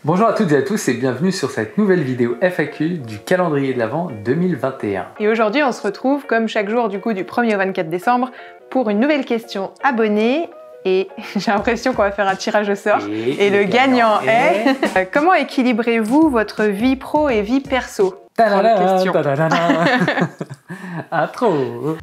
Bonjour à toutes et à tous et bienvenue sur cette nouvelle vidéo FAQ du calendrier de l'Avent 2021. Et aujourd'hui on se retrouve comme chaque jour du 1er au 24 décembre pour une nouvelle question abonnée. Et j'ai l'impression qu'on va faire un tirage au sort. Et le gagnant est... Comment équilibrez-vous votre vie pro et vie perso? Question. Intro.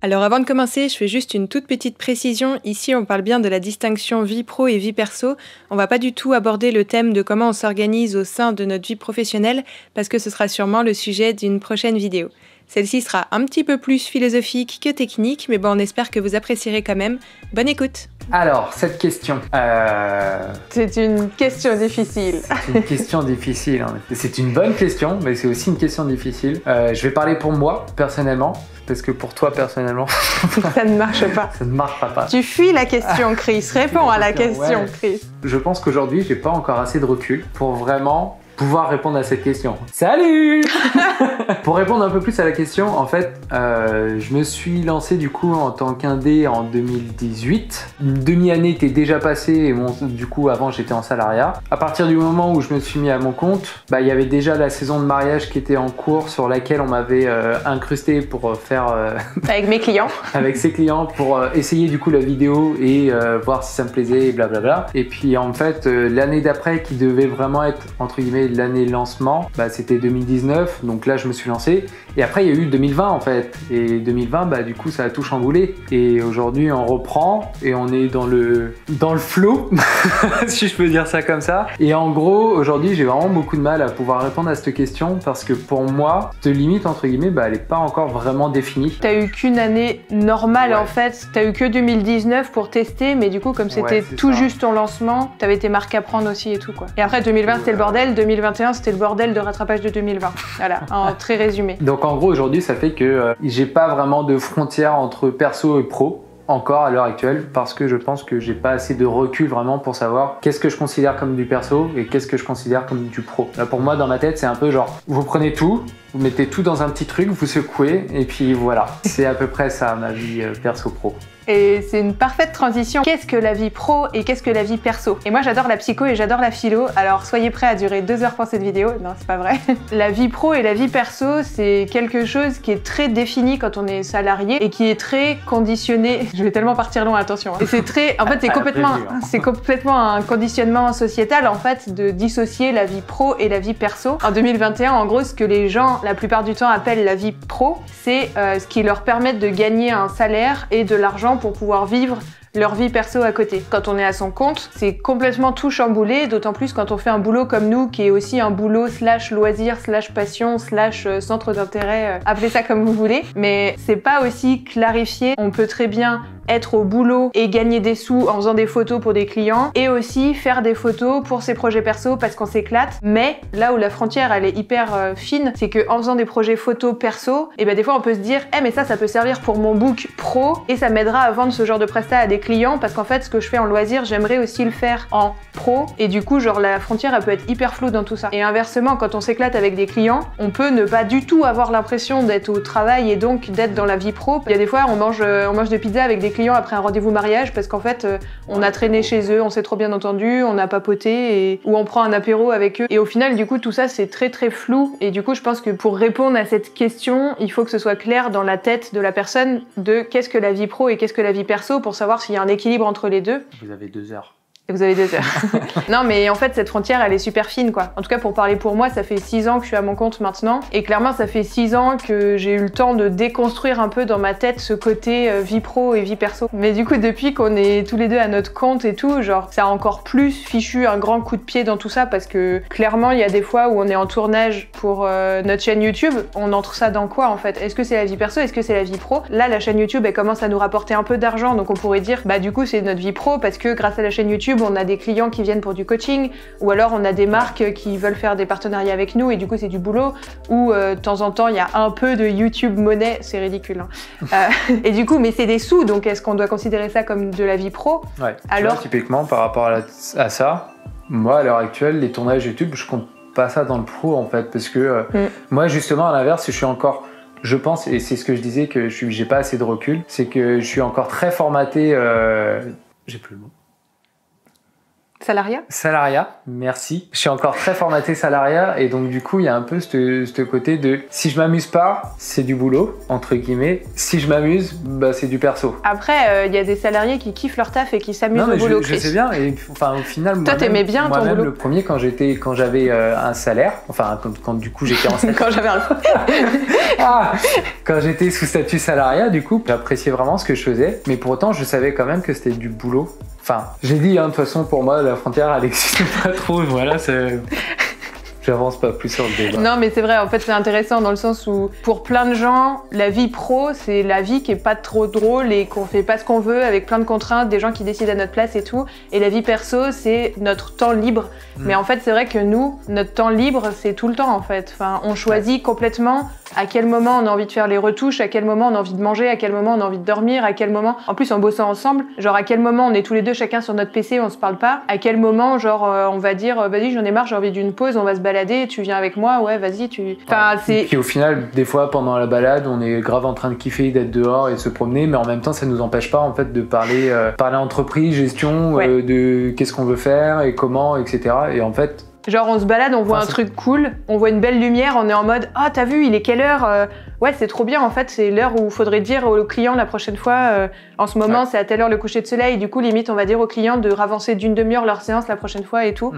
Alors avant de commencer, je fais juste une toute petite précision. Ici, on parle bien de la distinction vie pro et vie perso. On va pas du tout aborder le thème de comment on s'organise au sein de notre vie professionnelle, parce que ce sera sûrement le sujet d'une prochaine vidéo. Celle-ci sera un petit peu plus philosophique que technique, mais bon, on espère que vous apprécierez quand même. Bonne écoute! Alors, cette question... C'est une question difficile. C'est une question difficile, en effet. C'est une bonne question, mais c'est aussi une question difficile. Je vais parler pour moi, personnellement, parce que pour toi, personnellement... Ça ne marche pas. Ça ne marchera pas. Tu fuis la question, Chris. Réponds à la question, ouais. Chris. Je pense qu'aujourd'hui, j'ai pas encore assez de recul pour vraiment... pouvoir répondre à cette question. Salut. Pour répondre un peu plus à la question, en fait, je me suis lancé du coup en tant qu'indé en 2018. Une demi-année était déjà passée et du coup avant j'étais en salariat. À partir du moment où je me suis mis à mon compte, il y avait déjà la saison de mariage qui était en cours sur laquelle on m'avait incrusté pour faire... avec mes clients. Avec ses clients pour essayer du coup la vidéo et voir si ça me plaisait et blablabla. Et puis en fait, l'année d'après qui devait vraiment être entre guillemets l'année lancement, c'était 2019, donc là je me suis lancé et après il y a eu 2020 en fait, et 2020 du coup ça a tout chamboulé et aujourd'hui on reprend et on est dans le flow si je peux dire ça comme ça. Et en gros aujourd'hui j'ai vraiment beaucoup de mal à pouvoir répondre à cette question parce que pour moi cette limite entre guillemets elle est pas encore vraiment définie. T'as eu qu'une année normale en fait, t'as eu que 2019 pour tester, mais du coup comme c'était tout juste ton lancement, t'avais tes marques à prendre aussi et tout quoi. Et après 2020 c'était le bordel, 2021 c'était le bordel de rattrapage de 2020. Voilà, en très résumé. Donc en gros aujourd'hui ça fait que j'ai pas vraiment de frontière entre perso et pro encore à l'heure actuelle parce que je pense que j'ai pas assez de recul vraiment pour savoir qu'est-ce que je considère comme du perso et qu'est-ce que je considère comme du pro. Là pour moi dans ma tête c'est un peu genre vous prenez tout, vous mettez tout dans un petit truc, vous secouez et puis voilà. C'est à peu près ça ma vie perso-pro. Et c'est une parfaite transition. Qu'est-ce que la vie pro et qu'est-ce que la vie perso? Et moi j'adore la psycho et j'adore la philo, alors soyez prêts à durer 2 heures pour cette vidéo. Non, c'est pas vrai. La vie pro et la vie perso, c'est quelque chose qui est très défini quand on est salarié et qui est très conditionné. Je vais tellement partir loin, attention. Et c'est très... En fait, c'est complètement un conditionnement sociétal en fait de dissocier la vie pro et la vie perso. En 2021, en gros, ce que les gens la plupart du temps appellent la vie pro, c'est ce qui leur permet de gagner un salaire et de l'argent pour pouvoir vivre leur vie perso à côté. Quand on est à son compte, c'est complètement tout chamboulé, d'autant plus quand on fait un boulot comme nous, qui est aussi un boulot slash loisir, slash passion, slash centre d'intérêt, appelez ça comme vous voulez, mais c'est pas aussi clarifié. On peut très bien être au boulot et gagner des sous en faisant des photos pour des clients et aussi faire des photos pour ses projets perso parce qu'on s'éclate. Mais là où la frontière elle est hyper fine, c'est que en faisant des projets photos perso, et des fois on peut se dire mais ça peut servir pour mon book pro et ça m'aidera à vendre ce genre de prestat à des clients parce qu'en fait ce que je fais en loisir j'aimerais aussi le faire en pro et du coup genre la frontière elle peut être hyper floue dans tout ça. Et inversement quand on s'éclate avec des clients, on peut ne pas du tout avoir l'impression d'être au travail et donc d'être dans la vie pro. Il y a des fois on mange des pizzas avec des clients après un rendez-vous mariage parce qu'en fait on a traîné chez eux, on s'est trop bien entendu, on a papoté ou on prend un apéro avec eux et au final du coup tout ça c'est très très flou et du coup je pense que pour répondre à cette question il faut que ce soit clair dans la tête de la personne de qu'est-ce que la vie pro et qu'est-ce que la vie perso pour savoir s'il y a un équilibre entre les deux. Vous avez 2 heures. Et vous avez 2 heures. Non mais en fait cette frontière elle est super fine quoi. En tout cas pour parler pour moi ça fait 6 ans que je suis à mon compte maintenant et clairement ça fait 6 ans que j'ai eu le temps de déconstruire un peu dans ma tête ce côté vie pro et vie perso. Mais du coup depuis qu'on est tous les deux à notre compte et tout, genre ça a encore plus fichu un grand coup de pied dans tout ça parce que clairement il y a des fois où on est en tournage pour notre chaîne YouTube, on entre ça dans quoi en fait? Est-ce que c'est la vie perso? Est-ce que c'est la vie pro? Là la chaîne YouTube elle commence à nous rapporter un peu d'argent donc on pourrait dire du coup c'est notre vie pro parce que grâce à la chaîne YouTube on a des clients qui viennent pour du coaching ou alors on a des marques qui veulent faire des partenariats avec nous et du coup c'est du boulot ou de temps en temps il y a un peu de YouTube monnaie, c'est ridicule hein. Et du coup mais c'est des sous donc est-ce qu'on doit considérer ça comme de la vie pro? Ouais. Alors typiquement par rapport à ça, moi à l'heure actuelle les tournages YouTube je compte pas ça dans le pro en fait, parce que moi justement à l'inverse, je pense, et c'est ce que je disais, que j'ai pas assez de recul, c'est que je suis encore très formaté, j'ai plus le mot. Salariat, merci. Je suis encore très formaté salariat, et donc du coup il y a un peu ce côté de si je m'amuse pas, c'est du boulot entre guillemets. Si je m'amuse, bah c'est du perso. Après il y a des salariés qui kiffent leur taf et qui s'amusent au boulot. Je sais bien, et enfin au final toi t'aimais bien ton boulot. Le premier quand j'avais un salaire, enfin quand du coup j'étais en salaire. Quand j'avais un quand j'étais sous statut salariat, du coup j'appréciais vraiment ce que je faisais, mais pour autant je savais quand même que c'était du boulot. Enfin, j'ai dit, de toute façon, pour moi, la frontière, elle n'existe pas trop. Voilà, j'avance pas plus sur le débat. Non, mais c'est vrai, en fait, c'est intéressant dans le sens où, pour plein de gens, la vie pro, c'est la vie qui est pas trop drôle et qu'on fait pas ce qu'on veut, avec plein de contraintes, des gens qui décident à notre place et tout. Et la vie perso, c'est notre temps libre. Mais en fait, c'est vrai que nous, notre temps libre, c'est tout le temps, en fait. Enfin, on choisit complètement à quel moment on a envie de faire les retouches, à quel moment on a envie de manger, à quel moment on a envie de dormir, à quel moment... En plus, en bossant ensemble, genre à quel moment on est tous les deux chacun sur notre PC, on se parle pas, à quel moment, genre, on va dire, vas-y, j'en ai marre, j'ai envie d'une pause, on va se balader, tu viens avec moi, ouais, vas-y, tu... Enfin, c'est... Et puis au final, des fois, pendant la balade, on est grave en train de kiffer, d'être dehors et de se promener, mais en même temps, ça nous empêche pas, en fait, de parler entreprise, gestion, de qu'est-ce qu'on veut faire et comment, etc. Et en fait... Genre on se balade, on voit un truc cool, on voit une belle lumière, on est en mode « Ah, t'as vu, il est quelle heure Ouais, c'est trop bien, en fait, c'est l'heure où il faudrait dire au client la prochaine fois, en ce moment, c'est à telle heure le coucher de soleil, et du coup, limite, on va dire au client de ravancer d'une demi-heure leur séance la prochaine fois et tout.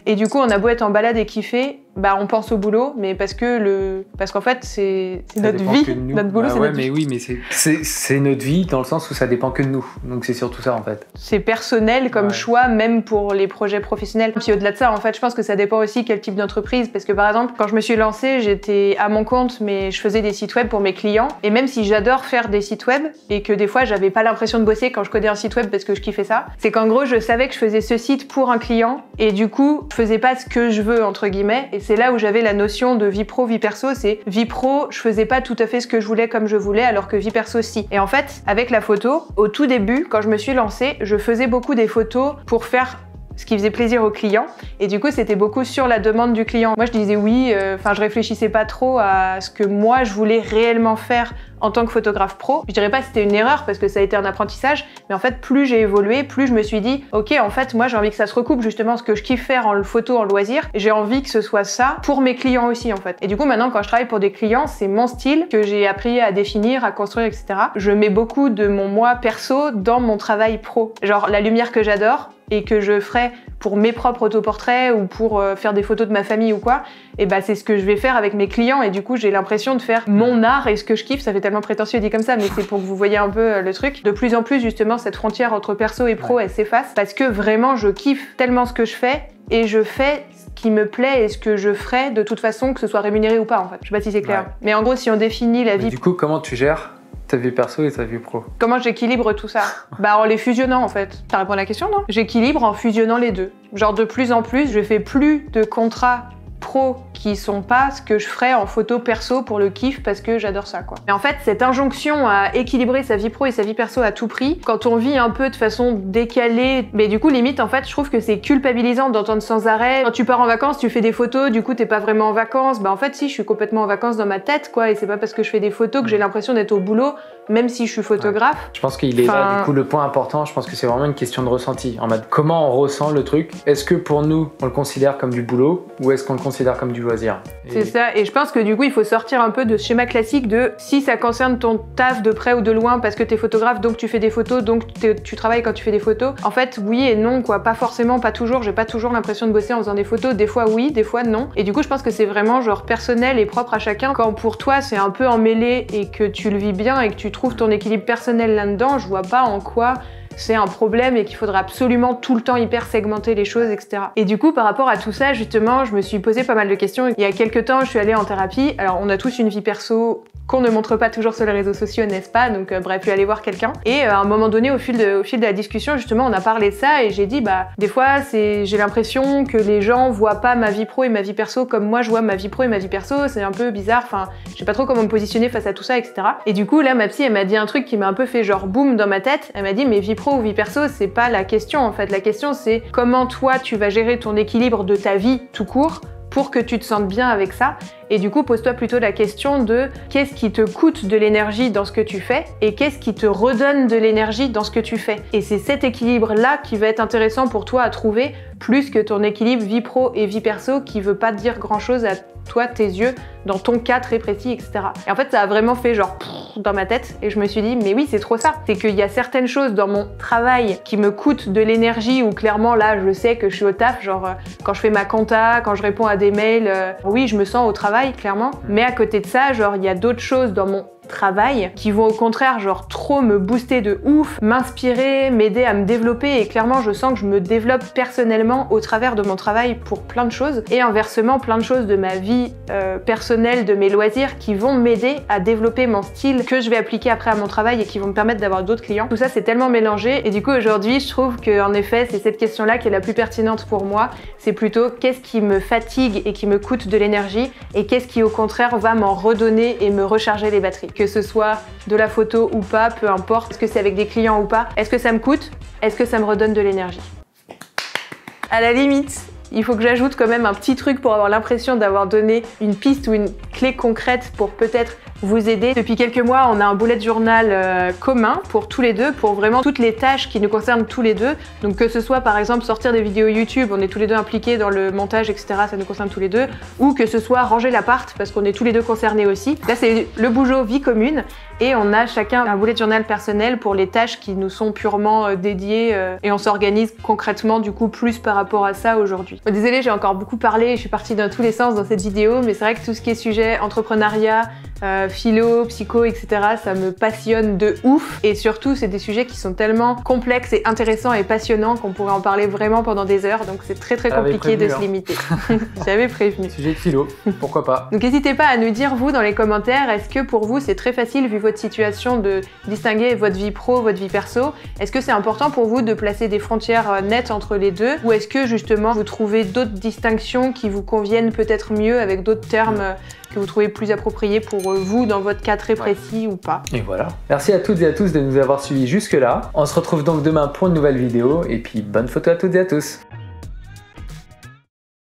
Et du coup, on a beau être en balade et kiffer, bah on pense au boulot, mais parce qu'en fait, c'est notre vie, notre boulot, c'est notre vie. Mais oui, mais c'est notre vie dans le sens où ça dépend que de nous. Donc c'est surtout ça, en fait. C'est personnel comme choix, même pour les projets professionnels. Puis au-delà de ça, en fait, je pense que ça dépend aussi quel type d'entreprise. Parce que par exemple, quand je me suis lancée, j'étais à mon compte, mais je faisais des sites web pour mes clients. Et même si j'adore faire des sites web, et que des fois, j'avais pas l'impression de bosser quand je codais un site web parce que je kiffais ça, c'est qu'en gros, je savais que je faisais ce site pour un client, et du coup, je faisais pas ce que je veux, entre guillemets. Et c'est là où j'avais la notion de vie pro, vie perso. C'est vie pro, je faisais pas tout à fait ce que je voulais comme je voulais, alors que vie perso, si. Et en fait, avec la photo, au tout début, quand je me suis lancée, je faisais beaucoup des photos pour faire ce qui faisait plaisir au client, et du coup c'était beaucoup sur la demande du client. Moi je disais oui, je réfléchissais pas trop à ce que moi je voulais réellement faire en tant que photographe pro. Je dirais pas que c'était une erreur parce que ça a été un apprentissage, mais en fait plus j'ai évolué, plus je me suis dit ok, en fait moi j'ai envie que ça se recoupe justement ce que je kiffe faire en photo, en loisir, et j'ai envie que ce soit ça pour mes clients aussi en fait. Et du coup maintenant quand je travaille pour des clients, c'est mon style que j'ai appris à définir, à construire, etc. Je mets beaucoup de mon moi perso dans mon travail pro. Genre la lumière que j'adore et que je ferais pour mes propres autoportraits ou pour faire des photos de ma famille ou quoi, et bah c'est ce que je vais faire avec mes clients, et du coup j'ai l'impression de faire mon art et ce que je kiffe. Ça fait tellement prétentieux dit comme ça, mais c'est pour que vous voyez un peu le truc. De plus en plus justement cette frontière entre perso et pro elle s'efface parce que vraiment je kiffe tellement ce que je fais et je fais ce qui me plaît et ce que je ferai de toute façon, que ce soit rémunéré ou pas en fait. Je sais pas si c'est clair. Mais en gros si on définit la vie... Du coup comment tu gères ta vie perso et ta vie pro? Comment j'équilibre tout ça? Bah en les fusionnant en fait. Ça répond à la question, non? J'équilibre en fusionnant les deux. Genre de plus en plus, je fais plus de contrats pro qui sont pas ce que je ferais en photo perso pour le kiff parce que j'adore ça quoi. Et en fait cette injonction à équilibrer sa vie pro et sa vie perso à tout prix, quand on vit un peu de façon décalée, mais du coup limite en fait je trouve que c'est culpabilisant d'entendre sans arrêt quand tu pars en vacances, tu fais des photos, du coup t'es pas vraiment en vacances. Bah en fait si, je suis complètement en vacances dans ma tête quoi, et c'est pas parce que je fais des photos que j'ai l'impression d'être au boulot même si je suis photographe. Je pense qu'il est là du coup le point important, je pense que c'est vraiment une question de ressenti, en mode comment on ressent le truc. Est-ce que pour nous on le considère comme du boulot ou est-ce qu'on le considère comme du loisir? C'est ça, et je pense que du coup il faut sortir un peu de ce schéma classique de si ça concerne ton taf de près ou de loin parce que t'es photographe donc tu fais des photos donc tu travailles quand tu fais des photos. En fait oui et non quoi, pas forcément, pas toujours, j'ai pas toujours l'impression de bosser en faisant des photos, des fois oui, des fois non. Et du coup je pense que c'est vraiment genre personnel et propre à chacun. Quand pour toi c'est un peu emmêlé et que tu le vis bien et que tu trouves ton équilibre personnel là-dedans, je vois pas en quoi c'est un problème et qu'il faudra absolument tout le temps hyper segmenter les choses, etc. Et du coup, par rapport à tout ça, justement, je me suis posé pas mal de questions. Il y a quelques temps, je suis allée en thérapie. Alors, on a tous une vie perso qu'on ne montre pas toujours sur les réseaux sociaux, n'est-ce pas? Donc bref, je suis allée voir quelqu'un. Et à un moment donné, au fil de la discussion, justement, on a parlé de ça et j'ai dit, bah, des fois, j'ai l'impression que les gens voient pas ma vie pro et ma vie perso comme moi je vois ma vie pro et ma vie perso. C'est un peu bizarre, enfin, je sais pas trop comment me positionner face à tout ça, etc. Et du coup, là, ma psy, elle m'a dit un truc qui m'a un peu fait genre boum dans ma tête. Elle m'a dit, mais vie pro ou vie perso, c'est pas la question, en fait. La question, c'est comment toi, tu vas gérer ton équilibre de ta vie tout court pour que tu te sentes bien avec ça. Et du coup, pose-toi plutôt la question de qu'est-ce qui te coûte de l'énergie dans ce que tu fais et qu'est-ce qui te redonne de l'énergie dans ce que tu fais. Et c'est cet équilibre-là qui va être intéressant pour toi à trouver, plus que ton équilibre vie pro et vie perso qui veut pas dire grand-chose à toi, tes yeux, dans ton cas très précis, etc. Et en fait, ça a vraiment fait genre dans ma tête et je me suis dit, mais oui, c'est trop ça. C'est qu'il y a certaines choses dans mon travail qui me coûtent de l'énergie où clairement, là, je sais que je suis au taf, genre quand je fais ma compta, quand je réponds à des mails, oui, je me sens au travail, clairement. Mais à côté de ça, genre, il y a d'autres choses dans mon travail qui vont au contraire genre trop me booster de ouf, m'inspirer, m'aider à me développer et clairement je sens que je me développe personnellement au travers de mon travail pour plein de choses et inversement plein de choses de ma vie personnelle, de mes loisirs qui vont m'aider à développer mon style que je vais appliquer après à mon travail et qui vont me permettre d'avoir d'autres clients. Tout ça c'est tellement mélangé et du coup aujourd'hui je trouve qu'en effet c'est cette question-là qui est la plus pertinente pour moi, c'est plutôt qu'est-ce qui me fatigue et qui me coûte de l'énergie et qu'est-ce qui au contraire va m'en redonner et me recharger les batteries. Que ce soit de la photo ou pas, peu importe, est-ce que c'est avec des clients ou pas, est-ce que ça me coûte, est-ce que ça me redonne de l'énergie. À la limite, il faut que j'ajoute quand même un petit truc pour avoir l'impression d'avoir donné une piste ou une clé concrète pour peut-être vous aider. Depuis quelques mois, on a un bullet journal commun pour tous les deux, pour vraiment toutes les tâches qui nous concernent tous les deux. Donc que ce soit par exemple sortir des vidéos YouTube, on est tous les deux impliqués dans le montage, etc. Ça nous concerne tous les deux. Ou que ce soit ranger l'appart, parce qu'on est tous les deux concernés aussi. Là, c'est le Bougeot vie commune. Et on a chacun un bullet journal personnel pour les tâches qui nous sont purement dédiées. Et on s'organise concrètement du coup plus par rapport à ça aujourd'hui. Bon, désolée, j'ai encore beaucoup parlé, je suis partie dans tous les sens dans cette vidéo, mais c'est vrai que tout ce qui est sujet entrepreneuriat, philo, psycho, etc. ça me passionne de ouf et surtout c'est des sujets qui sont tellement complexes et intéressants et passionnants qu'on pourrait en parler vraiment pendant des heures donc c'est très compliqué de se limiter. J'avais prévenu. Sujet de philo, pourquoi pas. Donc n'hésitez pas à nous dire vous dans les commentaires, est-ce que pour vous c'est très facile vu votre situation de distinguer votre vie pro, votre vie perso? Est-ce que c'est important pour vous de placer des frontières nettes entre les deux ou est-ce que justement vous trouvez d'autres distinctions qui vous conviennent peut-être mieux avec d'autres termes que vous trouvez plus appropriés pour vous dans votre cas très précis ou pas. Et voilà. Merci à toutes et à tous de nous avoir suivis jusque là. On se retrouve donc demain pour une nouvelle vidéo et puis bonne photo à toutes et à tous.